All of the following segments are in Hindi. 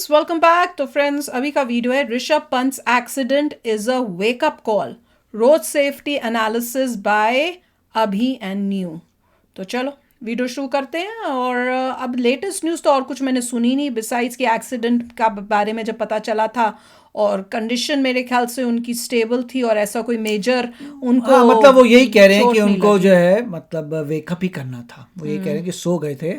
Friends, welcome back. तो फ्रेंड्स, अभी का वीडियो है Rishabh Pant accident is a wake up call, road safety analysis bye अभी एंड न्यू। तो चलो वीडियो शुरू करते हैं। और अब लेटेस्ट न्यूज़ तो और कुछ मैंने सुनी नहीं बिसाइड्स कि एक्सीडेंट का बारे में जब पता चला था और कंडीशन मेरे ख्याल से उनकी स्टेबल थी और ऐसा कोई मेजर उनको हाँ, मतलब वो यही कह रहे हैं कि चोट नहीं उनको लगी। जो है मतलब वेकअप ही करना था। वो यही कह रहे हैं कि सो गए थे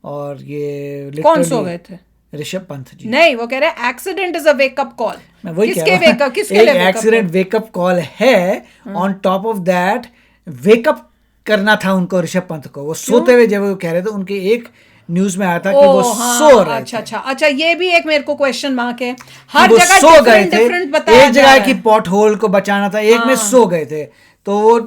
और ये कौन सो लिटरली गए थे? ऋषभ पंत जी। नहीं, वो कह रहे हैं accident is a wake up call. मैं वही कह किसके रहा हूँ वेकअप, किसके एक लिए वेकअप एक्सीडेंट वेकअप कॉल है। On top of that wake up करना था उनको ऋषभ पंत को। वो सोते हुए जब वो कह रहे थे, उनके एक न्यूज में आया था कि वो सो रहे अच्छा थे, अच्छा अच्छा, ये भी एक मेरे को क्वेश्चन मार्क है। कि हर वो जगह सो गए डिफरेंट थे। डिफरेंट बताया एक जा जगह रहा है कि है। पॉट होल को बचाना था, एक में हाँ। सो गए थे। तो वो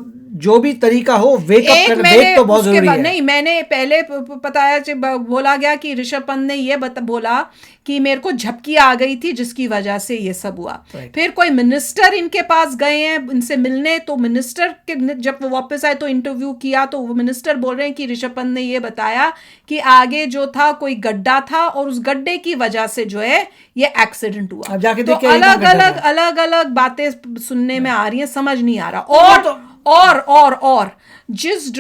जो भी तरीका हो वेकअप एक कर, मैंने वेक तो बहुत उसके जरूरी बाद है। नहीं, मैंने पहले बताया बोला गया कि ऋषभ पंत ने ये बोला कि मेरे को झपकी आ गई थी जिसकी वजह से ये सब हुआ। Right. फिर कोई मिनिस्टर इनके पास गए हैं इनसे मिलने, तो मिनिस्टर के जब वो वापस आए तो इंटरव्यू किया तो वो मिनिस्टर बोल रहे हैं कि ऋषभ पंत ने ये बताया कि आगे जो था कोई गड्ढा था और उस गड्ढे की वजह से जो है ये एक्सीडेंट हुआ। अब जाके तो देख के आइए कहाँ अलग गड्ढा अलग था। अलग अलग बातें सुनने में आ रही हैं, समझ नहीं आ रहा। वो तो और जिस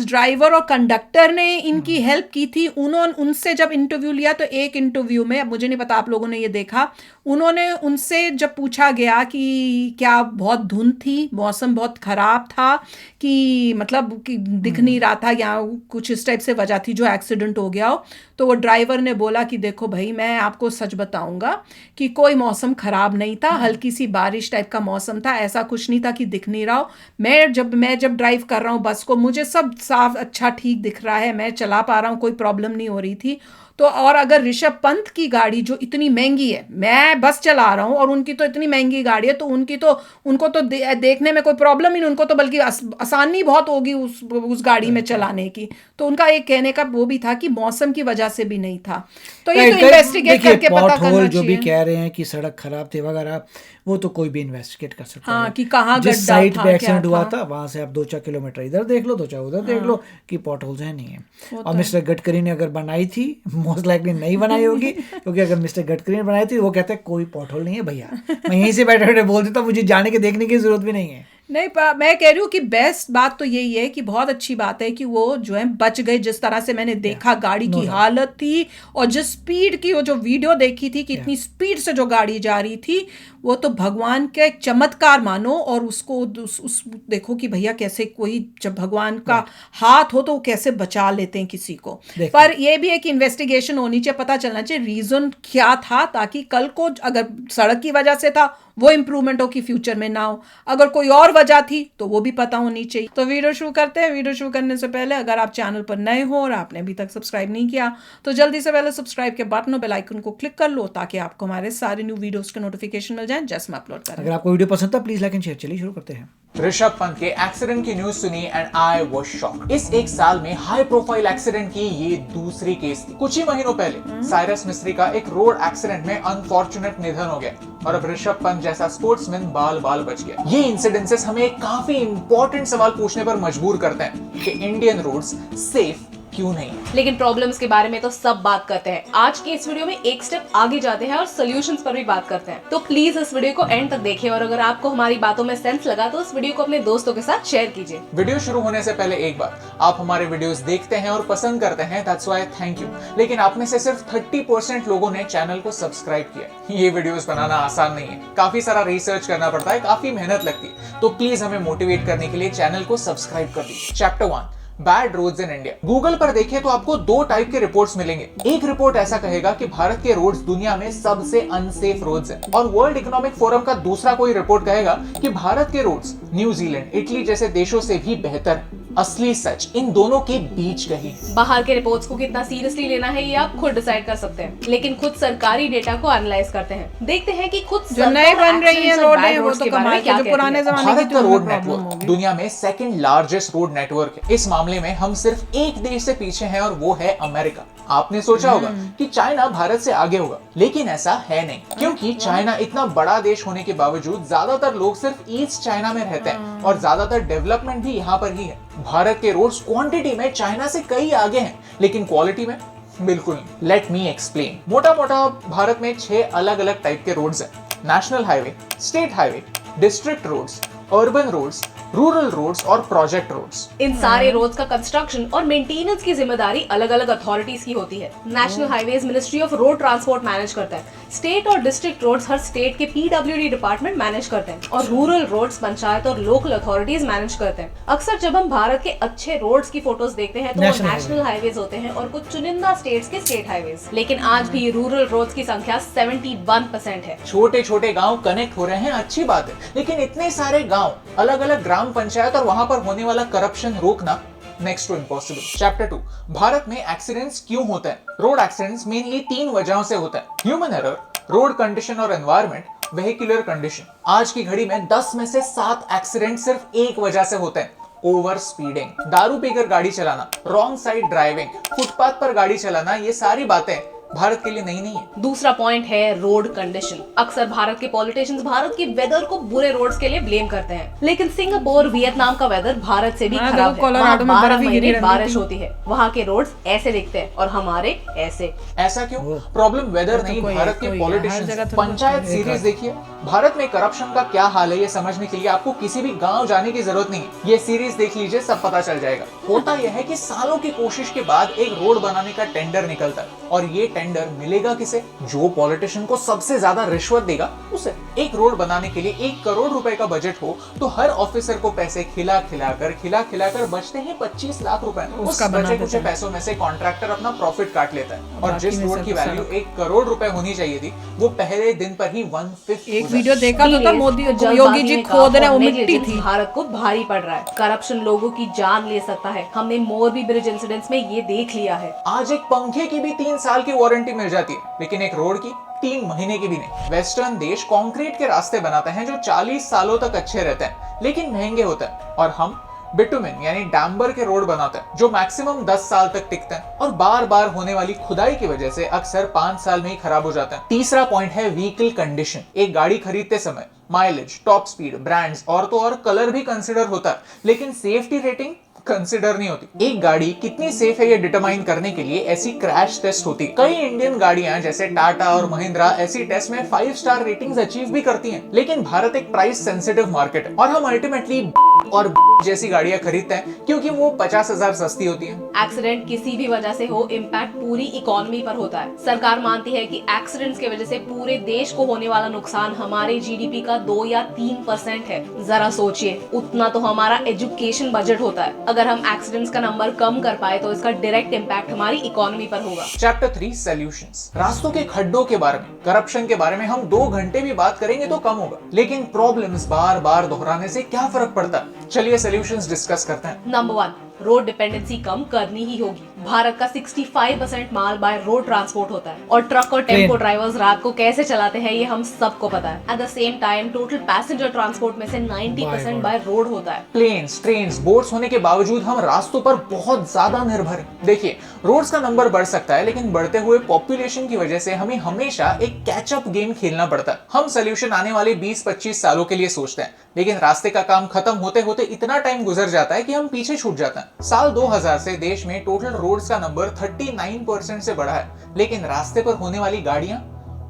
ड्राइवर और कंडक्टर ने इनकी हेल्प की थी, उन्होंने उनसे जब इंटरव्यू लिया तो एक इंटरव्यू में, अब मुझे नहीं पता आप लोगों ने ये देखा, उन्होंने उनसे जब पूछा गया कि क्या बहुत धुंध थी, मौसम बहुत खराब था, कि मतलब कि दिख नहीं रहा था या कुछ इस टाइप से वजह थी जो एक्सीडेंट हो गया हो, तो वो ड्राइवर ने बोला कि देखो भाई, मैं आपको सच बताऊंगा कि कोई मौसम खराब नहीं था, हल्की सी बारिश टाइप का मौसम था, ऐसा कुछ नहीं था कि दिख नहीं रहा हो। मैं जब ड्राइव कर रहा हूँ बस को, मुझे सब साफ अच्छा ठीक दिख रहा है, मैं चला पा रहा हूँ, कोई प्रॉब्लम नहीं हो रही थी। तो और अगर ऋषभ पंत की गाड़ी जो इतनी महंगी है, मैं बस चला रहा हूँ और उनकी तो इतनी महंगी गाड़ी है, तो उनको तो देखने में कोई प्रॉब्लम ही नहीं, उनको तो बल्कि आसानी बहुत होगी उस गाड़ी में चलाने की। तो उनका एक कहने का वो भी था कि मौसम की वजह से भी नहीं था। तो ये तो इन्वेस्टिगेट देखिए, करके पॉट पता होल करना जो भी चाहिए। कह रहे हैं कि सड़क खराब थी वगैरह, वो तो कोई भी इन्वेस्टिगेट कर सकता हाँ, है। कि कहाँ जिस गड्ढा साइट था, पे क्या एक्सीडेंट हुआ था। था वहां से आप 2-4 किलोमीटर इधर देख लो, 2-4 उधर देख लो कि पॉट होल्स है नहीं है। वो और तो मिस्टर गडकरी ने अगर बनाई थी, मोस्ट लाइकली नहीं बनाई होगी, क्योंकि अगर मिस्टर गडकरी ने बनाई थी वो कहते हैं कोई पॉट होल नहीं है भैया, मैं यहीं से बैठे बैठे बोल देता, मुझे जाने के देखने की जरूरत भी नहीं है। नहीं, मैं कह रही हूँ कि बेस्ट बात तो यही है कि बहुत अच्छी बात है कि वो जो है बच गए। जिस तरह से मैंने देखा गाड़ी no की doubt. हालत थी और जिस स्पीड की वो जो वीडियो देखी थी कि Yeah. इतनी स्पीड से जो गाड़ी जा रही थी, वो तो भगवान का एक चमत्कार मानो। और उसको उस देखो कि भैया कैसे कोई, जब भगवान का हाथ हो तो वो कैसे बचा लेते हैं किसी को। देखो। पर ये भी एक इन्वेस्टिगेशन होनी चाहिए, पता चलना चाहिए रीजन क्या था, ताकि कल को अगर सड़क की वजह से था वो इंप्रूवमेंट हो कि फ्यूचर में ना हो, अगर कोई और वजह थी तो वो भी पता होनी चाहिए। तो वीडियो शुरू करते हैं। वीडियो शुरू करने से पहले अगर आप चैनल पर नए हो और आपने अभी तक सब्सक्राइब नहीं किया तो जल्दी से पहले सब्सक्राइब के बटन और बेल आइकन को क्लिक कर लो, ताकि आपको हमारे सारे न्यू वीडियोस के नोटिफिकेशन मिल जाए जैसे मैं अपलोड करें। अगर आपको वीडियो पसंद था प्लीज लाइक एंड शेयर। चलिए शुरू करते हैं। ऋषभ पंत के एक्सीडेंट की न्यूज सुनी एंड आई वाज शॉक्ड। इस एक साल में हाई प्रोफाइल एक्सीडेंट की ये दूसरी केस थी। कुछ ही महीनों पहले साइरस मिस्त्री का एक रोड एक्सीडेंट में अनफॉर्चुनेट निधन हो गया और अब ऋषभ पंत जैसा स्पोर्ट्समैन बाल बाल बच गया। ये इंसिडेंसेस हमें काफी इंपॉर्टेंट सवाल पूछने पर मजबूर करते हैं कि इंडियन रोड्स सेफ क्यों नहीं है। लेकिन प्रॉब्लम्स के बारे में तो सब बात करते हैं। आज के इस वीडियो में एक स्टेप आगे जाते हैं और सॉल्यूशंस पर भी बात करते हैं। तो प्लीज इस वीडियो को एंड तक देखिए और अगर आपको हमारी बातों में सेंस लगा तो इस वीडियो को अपने दोस्तों के साथ शेयर कीजिए। वीडियो शुरू होने से पहले एक बात, आप हमारे वीडियोस देखते हैं और पसंद करते हैं, दैट्स व्हाई थैंक यू। लेकिन आप में से सिर्फ 30% लोगों ने चैनल को सब्सक्राइब किया। ये वीडियोस बनाना आसान नहीं है, काफी सारा रिसर्च करना पड़ता है, काफी मेहनत लगती है। तो प्लीज हमें मोटिवेट करने के लिए चैनल को सब्सक्राइब कर दीजिए। Chapter 1, bad roads in India. Google पर देखें तो आपको 2 टाइप के रिपोर्ट्स मिलेंगे। एक रिपोर्ट ऐसा कहेगा कि भारत के रोड्स दुनिया में सबसे अनसेफ रोड्स हैं, और वर्ल्ड इकोनॉमिक फोरम का दूसरा कोई रिपोर्ट कहेगा कि भारत के रोड्स न्यूजीलैंड, इटली जैसे देशों से भी बेहतर हैं। असली सच इन दोनों के बीच कहीं। बाहर के रिपोर्ट्स को कितना सीरियसली लेना है ये आप खुद डिसाइड कर सकते हैं, लेकिन खुद सरकारी डेटा को एनालाइज करते हैं, देखते हैं कि खुद जो नए बन रही हैं रोडें वो तो कमाल के, जो पुराने जमाने की भारत थी का उनमें रोड प्रॉब्लम नेटवर्क होगी। दुनिया में सेकंड लार्जेस्ट रोड नेटवर्क है। इस मामले में हम सिर्फ एक देश से पीछे हैं और वो है अमेरिका। आपने सोचा होगा कि चाइना भारत से आगे होगा, लेकिन ऐसा है नहीं, क्योंकि चाइना इतना बड़ा देश होने के बावजूद ज्यादातर लोग सिर्फ ईस्ट चाइना में रहते हैं और ज्यादातर डेवलपमेंट भी यहाँ पर ही है। भारत के रोड्स क्वांटिटी में चाइना से कई आगे हैं, लेकिन क्वालिटी में बिल्कुल, लेट मी एक्सप्लेन। मोटा मोटा भारत में 6 अलग अलग टाइप के रोड्स हैं। National highway, state highway, district roads, urban roads, rural roads और प्रोजेक्ट रोड्स। इन सारे रोड्स का कंस्ट्रक्शन और मेंटेनेंस की जिम्मेदारी अलग अलग अथॉरिटीज की होती है। National highways ministry of road transport manage करता है। स्टेट और डिस्ट्रिक्ट रोड्स हर स्टेट के पीडब्ल्यूडी डिपार्टमेंट मैनेज करते हैं और रूरल रोड्स पंचायत और लोकल अथॉरिटीज मैनेज करते हैं। अक्सर जब हम भारत के अच्छे रोड्स की फोटोज देखते हैं तो वो नेशनल हाईवेज होते हैं और कुछ चुनिंदा स्टेट्स के स्टेट हाईवेज। लेकिन आज भी रूरल रोड्स की संख्या 71% है। छोटे छोटे गांव कनेक्ट हो रहे हैं, अच्छी बात है, लेकिन इतने सारे गांव, अलग अलग ग्राम पंचायत और वहां पर होने वाला करप्शन रोकना next to impossible. Chapter 2, Bharat में एक्सीडेंट्स क्यों होते हैं? रोड एक्सीडेंट्स मेनली 3 वजहों से होते हैं: ह्यूमन एरर, रोड कंडीशन और एनवायरनमेंट, वेहिकुलर कंडीशन। आज की घड़ी में 10 में से 7 एक्सीडेंट सिर्फ एक वजह से होते हैं: ओवर स्पीडिंग, दारू पीकर गाड़ी चलाना, रॉन्ग साइड ड्राइविंग, फुटपाथ पर गाड़ी चलाना। ये सारी बातें भारत के लिए नई नहीं है। दूसरा पॉइंट है रोड कंडीशन। अक्सर भारत के पॉलिटिशियंस भारत के वेदर को बुरे रोड्स के लिए ब्लेम करते हैं, लेकिन सिंगापुर, वियतनाम का वेदर भारत से भी खराब है। वहाँ 12 महीने बारिश होती है, वहाँ के रोड्स ऐसे दिखते हैं और हमारे ऐसे। ऐसा क्यों? प्रॉब्लम वेदर नहीं, भारत के पॉलिटिशियंस। पंचायत सीरीज देखिए। भारत में करप्शन का क्या हाल है ये समझने के लिए आपको किसी भी गांव जाने की जरूरत नहीं है। ये सीरीज देख लीजिए, सब पता चल जाएगा। होता यह है कि सालों की कोशिश के बाद एक रोड बनाने का टेंडर निकलता है और ये टेंडर मिलेगा किसे? जो पॉलिटिशियन को सबसे ज्यादा रिश्वत देगा उसे। एक रोड बनाने के लिए 1 करोड़ रुपए का बजट हो तो हर ऑफिसर को पैसे खिला खिलाकर बचते हैं 25 लाख रुपए। उस बचे कुछ पैसों में से कॉन्ट्रैक्टर अपना प्रॉफिट काट लेता है और जिस रोड की वैल्यू 1 करोड़ रुपए होनी चाहिए थी वो पहले दिन पर ही 1/5। एक वीडियो देखा तो था मोदी योगी जी खोद रहे, वो मिट्टी थी। भारत को भारी पड़ रहा है। करप्शन लोगों की जान ले सकता है। हमने मोरबी ब्रिज इंसिडेंट्स में ये देख लिया है। आज एक पंखे की भी 3 साल की वारंटी मिल जाती है, लेकिन एक रोड की 3 महीने की भी नहीं। वेस्टर्न देश कंक्रीट के रास्ते बनाते हैं जो 40 सालों तक अच्छे रहते हैं लेकिन महंगे होते हैं, और हम बिटुमिन यानी डांबर के रोड बनाते हैं जो मैक्सिमम 10 साल तक टिकते हैं और बार बार होने वाली खुदाई की वजह से अक्सर 5 साल में ही खराब हो जाते हैं। तीसरा पॉइंट है व्हीकल कंडीशन। एक गाड़ी खरीदते समय माइलेज, टॉप स्पीड, ब्रांड्स और तो और कलर भी कंसिडर होता है, लेकिन सेफ्टी रेटिंग कंसिडर नहीं होती। एक गाड़ी कितनी सेफ है ये डिटरमाइन करने के लिए ऐसी क्रैश टेस्ट होती है। कई इंडियन गाड़ियां जैसे टाटा और महिंद्रा ऐसी टेस्ट में 5 स्टार रेटिंग्स अचीव भी करती हैं, लेकिन भारत एक प्राइस सेंसिटिव मार्केट है और हम अल्टीमेटली और जैसी गाड़ियां खरीदते हैं क्योंकि वो 50,000 सस्ती होती हैं। एक्सीडेंट किसी भी वजह से हो, इम्पैक्ट पूरी इकोनॉमी पर होता है। सरकार मानती है कि एक्सीडेंट्स की वजह से पूरे देश को होने वाला नुकसान हमारे जीडीपी का 2 या 3% है। जरा सोचिए, उतना तो हमारा एजुकेशन बजट होता है। अगर हम एक्सीडेंट्स का नंबर कम कर पाए तो इसका डायरेक्ट इम्पैक्ट हमारी इकोनॉमी पर होगा। Chapter 3 solutions. रास्तों के खड्डों के बारे में, करप्शन के बारे में हम 2 घंटे भी बात करेंगे तो कम होगा, लेकिन प्रॉब्लम्स बार बार दोहराने से क्या फर्क पड़ता है? चलिए सॉल्यूशंस डिस्कस करते हैं। नंबर 1, रोड डिपेंडेंसी कम करनी ही होगी। भारत का 65% माल बाय रोड ट्रांसपोर्ट होता है और ट्रक और टेम्पो ड्राइवर्स रात को कैसे चलाते हैं ये हम सबको पता है। At the same time total passenger transport में से 90% बाय रोड होता है। प्लेन्स, ट्रेन्स, बोट्स होने के बावजूद हम रास्तों पर बहुत ज्यादा निर्भर हैं। देखिए, रोड्स का नंबर बढ़ सकता है लेकिन बढ़ते हुए पॉपुलेशन की वजह से हमें हमेशा एक कैचअप गेम खेलना पड़ता है। हम सोल्यूशन आने वाले 20-25 सालों के लिए सोचते हैं, लेकिन रास्ते का काम खत्म होते होते इतना टाइम गुजर जाता है कि हम पीछे छूट जाते हैं। साल 2000 से देश में टोटल रोड्स का नंबर 39% से बढ़ा है, लेकिन रास्ते पर होने वाली गाड़ियां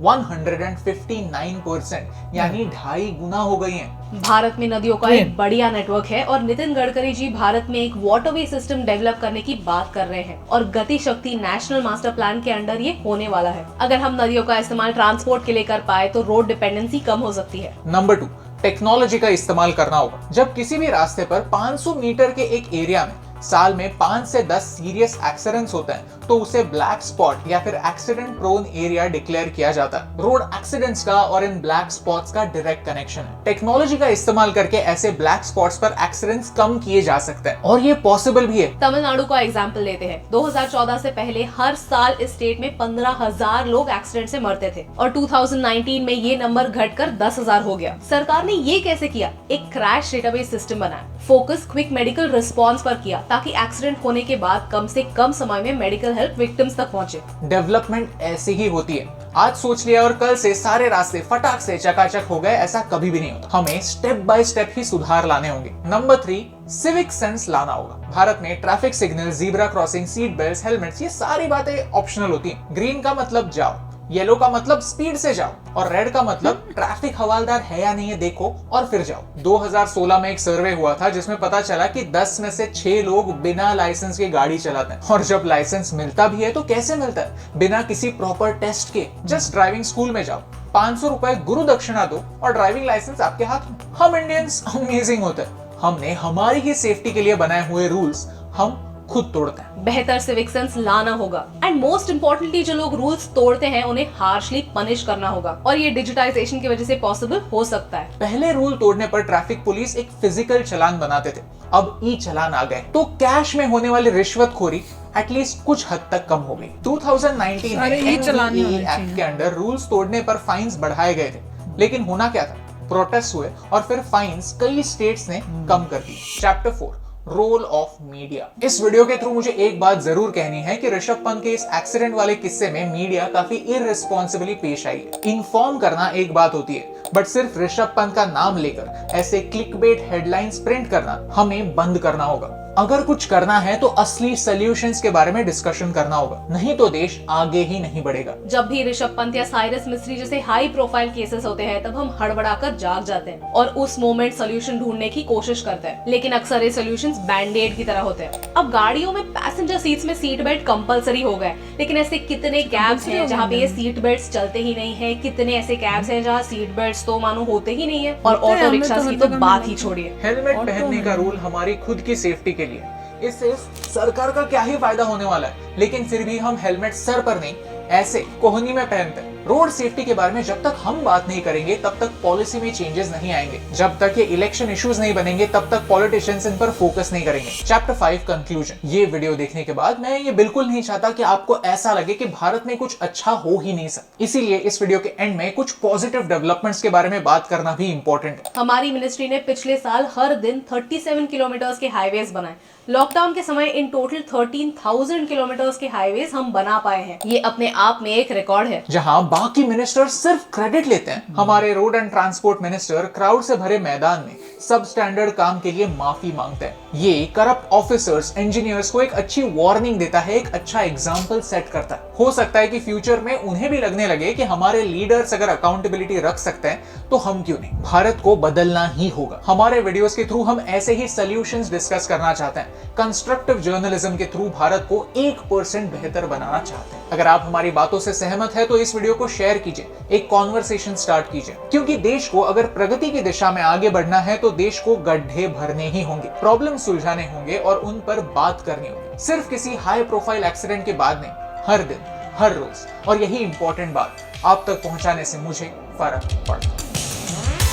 159% यानी 2.5 गुना हो गई हैं। भारत में नदियों का एक बढ़िया नेटवर्क है और नितिन गडकरी जी भारत में एक वाटरवे सिस्टम डेवलप करने की बात कर रहे हैं और गति शक्ति नेशनल मास्टर प्लान के अंडर ये होने वाला है। अगर हम नदियों का इस्तेमाल ट्रांसपोर्ट के लिए कर पाए तो रोड डिपेंडेंसी कम हो सकती है। नंबर 2, टेक्नोलॉजी का इस्तेमाल करना होगा। जब किसी भी रास्ते पर 500 मीटर के एक एरिया में साल में 5 से 10 सीरियस एक्सीडेंट्स होते हैं तो उसे ब्लैक स्पॉट या फिर एक्सीडेंट प्रोन एरिया डिक्लेयर किया जाता है। रोड एक्सीडेंट्स का और इन ब्लैक स्पॉट्स का डायरेक्ट कनेक्शन है। टेक्नोलॉजी का इस्तेमाल करके ऐसे ब्लैक स्पॉट्स पर एक्सीडेंट्स कम किए जा सकते हैं और ये पॉसिबल भी है। तमिलनाडु का एग्जाम्पल लेते हैं। 2014 से पहले हर साल इस स्टेट में 15,000 लोग एक्सीडेंट से मरते थे और 2019 में ये नंबर घटकर 10,000 हो गया। सरकार ने ये कैसे किया? एक क्रैश डेटाबेस सिस्टम बनाया, फोकस क्विक मेडिकल रिस्पॉन्स पर किया ताकि एक्सीडेंट होने के बाद कम से कम समय में मेडिकल हेल्प विक्टिम्स तक पहुंचे। डेवलपमेंट ऐसी ही होती है। आज सोच लिया और कल से सारे रास्ते फटाक से चकाचक हो गए, ऐसा कभी भी नहीं होता। हमें स्टेप बाय स्टेप ही सुधार लाने होंगे। नंबर 3, सिविक सेंस लाना होगा। भारत में traffic signal, zebra crossing, seat belt, helmets, ये सारी बातें ऑप्शनल होती हैं। ग्रीन का मतलब जाओ, येलो का मतलब स्पीड से जाओ और रेड का मतलब ट्रैफिक हवालदार है या नहीं है देखो और फिर जाओ। 2016 में एक सर्वे हुआ था जिसमें पता चला कि 10 में से 6 लोग बिना लाइसेंस के गाड़ी चलाते हैं। और जब लाइसेंस मिलता भी है तो कैसे मिलता है? बिना किसी प्रॉपर टेस्ट के। जस्ट ड्राइविंग स्कूल में जाओ, 500 रुपए गुरु दक्षिणा दो और ड्राइविंग लाइसेंस आपके हाथ में। हम इंडियंस अमेजिंग होते हैं। हमने हमारी ही सेफ्टी के लिए बनाए हुए रूल्स हम खुद तोड़ते हैं। बेहतर सिविक सेंस लाना होगा एंड मोस्ट इम्पोर्टेंटली जो लोग रूल्स तोड़ते हैं उन्हें हार्शली पनिश करना होगा और ये डिजिटाइजेशन की वजह से पॉसिबल हो सकता है। पहले रूल तोड़ने पर ट्रैफिक पुलिस एक फिजिकल चालान बनाते थे, अब ई चालान आ गए तो कैश में होने वाली रिश्वतखोरी एटलीस्ट कुछ हद तक कम हो गई। 2019 में NDAA एक्ट के अंडर रूल्स तोड़ने पर फाइन्स बढ़ाए गए थे, लेकिन होना क्या था? प्रोटेस्ट हुए और फिर फाइन्स कई स्टेट्स ने कम कर दी। Chapter 4, role of media. इस वीडियो के थ्रू मुझे एक बात जरूर कहनी है कि ऋषभ पंत के इस एक्सीडेंट वाले किस्से में मीडिया काफी इररिस्पॉन्सिबली पेश आई है। इन्फॉर्म करना एक बात होती है, बट सिर्फ ऋषभ पंत का नाम लेकर ऐसे क्लिकबेट हेडलाइंस प्रिंट करना हमें बंद करना होगा। अगर कुछ करना है तो असली सॉल्यूशंस के बारे में डिस्कशन करना होगा, नहीं तो देश आगे ही नहीं बढ़ेगा। जब भी ऋषभ पंत या साइरस मिस्त्री जैसे हाई प्रोफाइल केसेस होते हैं तब हम हड़बड़ाकर जाग जाते हैं और उस मोमेंट सोल्यूशन ढूंढने की कोशिश करते हैं, लेकिन अक्सर ये सोल्यूशंस बैंडेड की तरह होते हैं। अब गाड़ियों में पैसेंजर सीट्स में सीट बेल्ट कंपलसरी हो गए, लेकिन ऐसे कितने कैब्स हैं जहाँ पे ये सीट बेल्ट चलते ही नहीं है, कितने ऐसे कैब्स हैं जहाँ सीट बेल्ट तो मानो होते ही नहीं है, और ऑटो रिक्शा की तो बात ही छोड़िए। हेलमेट पहनने का रूल हमारी खुद की सेफ्टी के लिए, इससे सरकार का क्या ही फायदा होने वाला है, लेकिन फिर भी हम हेलमेट सर पर नहीं ऐसे कोहनी में पहनते हैं। रोड सेफ्टी के बारे में जब तक हम बात नहीं करेंगे तब तक पॉलिसी में चेंजेस नहीं आएंगे। जब तक ये इलेक्शन इश्यूज नहीं बनेंगे तब तक पॉलिटिशियंस इन पर फोकस नहीं करेंगे। Chapter 5 conclusion. ये वीडियो देखने के बाद मैं ये बिल्कुल नहीं चाहता कि आपको ऐसा लगे कि भारत में कुछ अच्छा हो ही नहीं सकता, इसीलिए इस वीडियो के एंड में कुछ पॉजिटिव डेवलपमेंट्स के बारे में बात करना भी इंपॉर्टेंट है। हमारी मिनिस्ट्री ने पिछले साल हर दिन 37 किलोमीटर के हाईवेज बनाए। लॉकडाउन के समय इन टोटल 13,000 किलोमीटर के हाईवेज हम बना पाए हैं। ये अपने आप में एक रिकॉर्ड है। जहां बाकी मिनिस्टर सिर्फ क्रेडिट लेते हैं, हमारे road and transport minister crowd से भरे मैदान में सब स्टैंडर्ड काम के लिए माफी मांगते हैं। ये करप्ट ऑफिसर्स, इंजीनियर्स को एक अच्छी वार्निंग देता है, एक अच्छा एग्जाम्पल सेट करता है। हो सकता है कि फ्यूचर में उन्हें भी लगने लगे कि हमारे लीडर्स अगर अकाउंटेबिलिटी रख सकते हैं तो हम क्यों नहीं। भारत को बदलना ही होगा। हमारे वीडियोस के थ्रू हम ऐसे ही सॉल्यूशंस डिस्कस करना चाहते हैं। कंस्ट्रक्टिव जर्नलिज्म के थ्रू भारत को 1% बेहतर बनाना चाहते हैं। अगर आप हमारी बातों से सहमत है तो इस वीडियो को शेयर कीजिए, एक कॉन्वर्सेशन स्टार्ट कीजिए, क्योंकि देश को अगर प्रगति की दिशा में आगे बढ़ना है तो देश को गड्ढे भरने ही होंगे, प्रॉब्लम सुलझाने होंगे और उन पर बात करनी होगी। सिर्फ किसी हाई प्रोफाइल एक्सीडेंट के बाद नहीं, हर दिन, हर रोज। और यही इंपॉर्टेंट बात आप तक पहुंचाने से मुझे फर्क पड़ता है।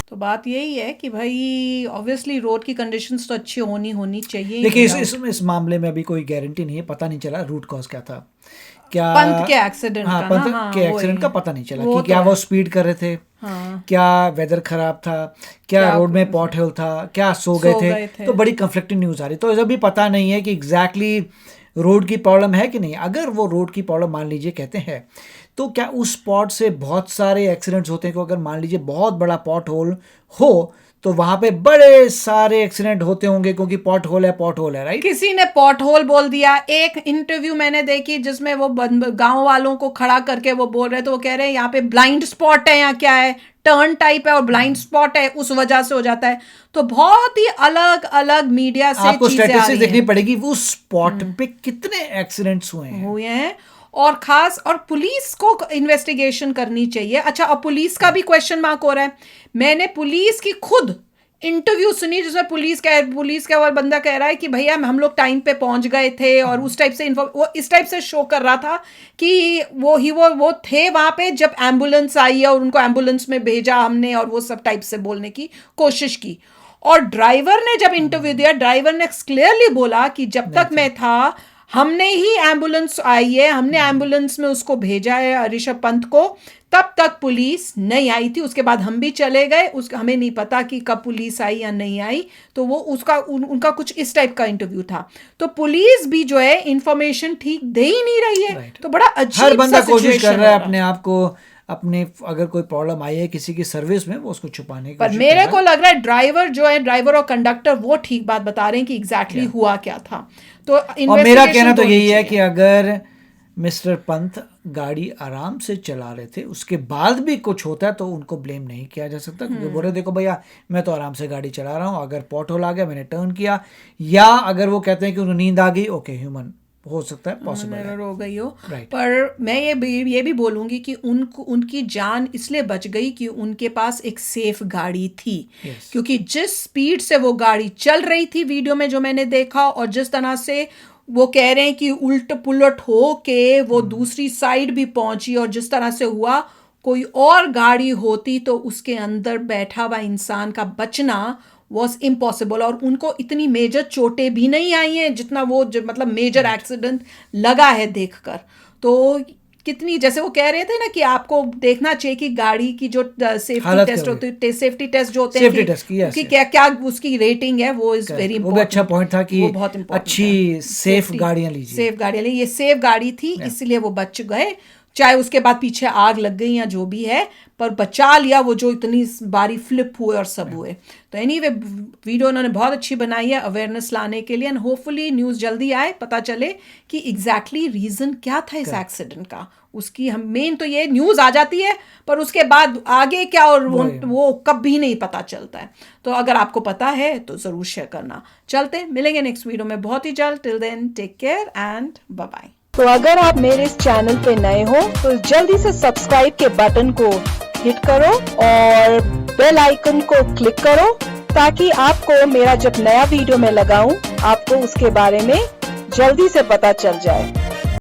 तो बात यही है कि भाई ऑब्वियसली रोड की कंडीशंस तो अच्छी होनी चाहिए। देखिए इस मामले में अभी कोई गारंटी नहीं है, पता नहीं चला रूट कॉज क्या था, क्या पंत के एक्सीडेंट हाँ, का पंत ना, के एक्सीडेंट का पता नहीं चला वो कि क्या तो वो स्पीड कर रहे थे, हाँ। क्या वेदर खराब था, क्या रोड में पॉट होल था, क्या सो गए थे। तो बड़ी कंफ्लिक्टिंग न्यूज आ रही, तो अभी पता नहीं है कि एग्जैक्टली रोड की प्रॉब्लम है कि नहीं। अगर वो रोड की प्रॉब्लम मान लीजिए कहते हैं, तो क्या उस स्पॉट से बहुत सारे एक्सीडेंट्स होते हैं कि अगर मान लीजिए बहुत बड़ा पॉट होल हो तो वहां पे बड़े सारे एक्सीडेंट होते होंगे, क्योंकि पॉट होल है, राइट। किसी ने पॉट होल बोल दिया। एक इंटरव्यू मैंने देखी जिसमें वो गांव वालों को खड़ा करके वो बोल रहे, तो वो कह रहे हैं यहाँ पे ब्लाइंड स्पॉट है, यहाँ क्या है, टर्न टाइप है और ब्लाइंड स्पॉट है, उस वजह से हो जाता है। तो बहुत ही अलग अलग मीडिया से आपको चीजें आ स्टैटिस्टिक्स रही देखनी हैं। पड़ेगी उस स्पॉट पे कितने एक्सीडेंट्स हुए हैं और खास और पुलिस को इन्वेस्टिगेशन करनी चाहिए। अच्छा, और पुलिस का भी क्वेश्चन मार्क हो रहा है। मैंने पुलिस की खुद इंटरव्यू सुनी जिसमें पुलिस का वो बंदा कह रहा है कि भैया हम लोग टाइम पे पहुंच गए थे और उस टाइप से वो इस टाइप से शो कर रहा था कि वो थे वहां पे जब एम्बुलेंस आई और उनको एम्बुलेंस में भेजा हमने, और वो सब टाइप से बोलने की कोशिश की। और ड्राइवर ने जब इंटरव्यू दिया, ड्राइवर ने क्लियरली बोला कि जब तक मैं था हमने ही एम्बुलेंस आई है, हमने एम्बुलेंस में उसको भेजा है ऋषभ पंत को, तब तक पुलिस नहीं आई थी। उसके बाद हम भी चले गए, हमें नहीं पता कि कब पुलिस आई या नहीं आई। तो वो उनका कुछ इस टाइप का इंटरव्यू था। तो पुलिस भी जो है इंफॉर्मेशन ठीक दे ही नहीं रही है। तो बड़ा अजीब हर बंदा सा कोशिश कर सिचुएशन रहा है अपने आप को अपने अगर कोई प्रॉब्लम आई है किसी की सर्विस में वो उसको छुपाने की पर कोशिश मेरे कर को रहा लग रहा है ड्राइवर जो है, ड्राइवर और कंडक्टर, वो ठीक बात बता रहे हैं कि एग्जैक्टली हुआ क्या था। तो और मेरा कहना तो होनी यही है चाहिए। कि अगर मिस्टर पंत गाड़ी आराम से चला रहे थे उसके बाद भी कुछ होता है तो उनको ब्लेम नहीं किया जा सकता, क्योंकि बोले देखो भैया मैं तो आराम से गाड़ी चला रहा हूँ, अगर पॉट होल आ गया मैंने टर्न किया, या अगर वो कहते हैं कि उन्हें नींद आ गई, ओके ह्यूमन हो सकता है, पॉसिबल है। एरर हो गई हो। Right. पर मैं ये भी बोलूंगी कि उनकी जान इसलिए बच गई कि उनके पास एक सेफ गाड़ी थी। Yes. क्योंकि जिस स्पीड से वो गाड़ी चल रही थी वीडियो में जो मैंने देखा, और जिस तरह से वो कह रहे हैं कि उल्ट पुलट हो के वो दूसरी साइड भी पहुंची, और जिस तरह से हुआ, कोई और गाड़ी होती तो उसके अंदर बैठा हुआ इंसान का बचना वॉज इम्पॉसिबल। और उनको इतनी मेजर चोटें भी नहीं आई हैं जितना वो मतलब मेजर एक्सीडेंट लगा है देखकर। तो कितनी, जैसे वो कह रहे थे ना कि आपको देखना चाहिए कि गाड़ी की जो सेफ्टी टेस्ट होती है, सेफ्टी टेस्ट जो होते हैं Safety test की, yes, कि yes. क्या क्या उसकी रेटिंग है, वो इज वेरी वो भी अच्छा पॉइंट था कि वो बहुत important अच्छी है। सेफ Safety, गाड़ियां लीजिए। सेफ गाड़ियां ली, ये सेफ गाड़ी थी इसलिए वो बच गए, चाहे उसके बाद पीछे आग लग गई या जो भी है, पर बचा लिया वो जो इतनी बारी फ्लिप हुए और सब हुए। तो एनीवे वीडियो उन्होंने बहुत अच्छी बनाई है अवेयरनेस लाने के लिए, एंड होपफुली न्यूज़ जल्दी आए, पता चले कि एग्जैक्टली रीज़न क्या था इस एक्सीडेंट का। उसकी हम मेन तो ये न्यूज़ आ जाती है, पर उसके बाद आगे क्या और वो कभी नहीं पता चलता है। तो अगर आपको पता है तो ज़रूर शेयर करना। चलते मिलेंगे नेक्स्ट वीडियो में बहुत ही जल्द। Till then take care and bye bye. तो अगर आप मेरे इस चैनल पे नए हो तो जल्दी से सब्सक्राइब के बटन को हिट करो और बेल आइकन को क्लिक करो, ताकि आपको मेरा जब नया वीडियो मैं लगाऊं आपको उसके बारे में जल्दी से पता चल जाए।